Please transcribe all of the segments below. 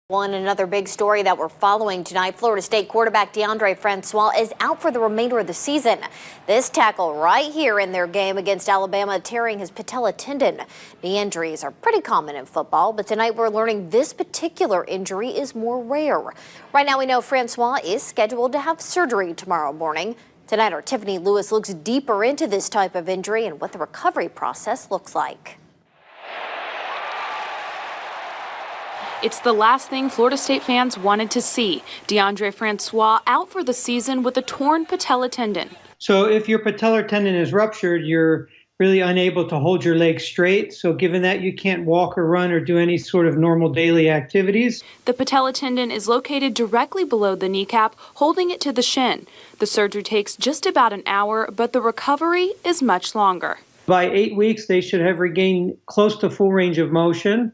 One another big story that we're following tonight, Florida State quarterback Deondre Francois is out for the remainder of the season. This tackle right here in their game against Alabama tearing his patella tendon. Knee injuries are pretty common in football, but tonight we're learning this particular injury is more rare. Right now we know Francois is scheduled to have surgery tomorrow morning. Tonight our Tiffany Lewis looks deeper into this type of injury and what the recovery process looks like. It's the last thing Florida State fans wanted to see. Deondre Francois out for the season with a torn patella tendon. So if your patellar tendon is ruptured, you're really unable to hold your leg straight. So given that, you can't walk or run or do any sort of normal daily activities. The patella tendon is located directly below the kneecap, holding it to the shin. The surgery takes just about an hour, but the recovery is much longer. By 8 weeks, they should have regained close to full range of motion.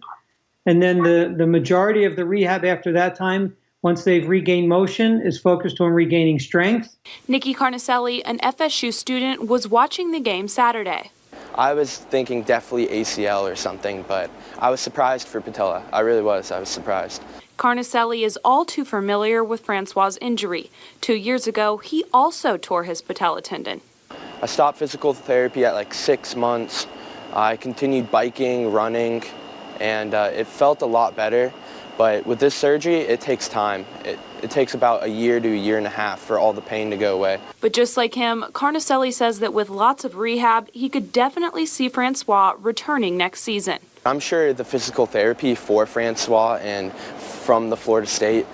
And then the majority of the rehab after that time, once they've regained motion, is focused on regaining strength. Nicky Carnicelli, an FSU student, was watching the game Saturday. I was thinking definitely ACL or something, but I was surprised for patella. I really was. I was surprised. Carnicelli is all too familiar with Francois' injury. 2 years ago, he also tore his patella tendon. I stopped physical therapy at like 6 months. I continued biking, running, and it felt a lot better. But with this surgery, it takes time. It takes about a year to a year and a half for all the pain to go away. But just like him, Carnicelli says that with lots of rehab, he could definitely see Francois returning next season. I'm sure the physical therapy for Francois and from the Florida State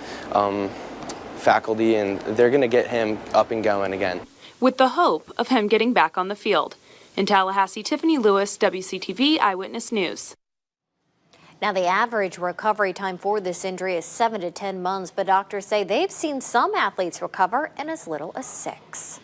faculty, and they're going to get him up and going again. With the hope of him getting back on the field. In Tallahassee, Tiffany Lewis, WCTV Eyewitness News. Now, the average recovery time for this injury is 7 to 10 months, but doctors say they've seen some athletes recover in as little as 6.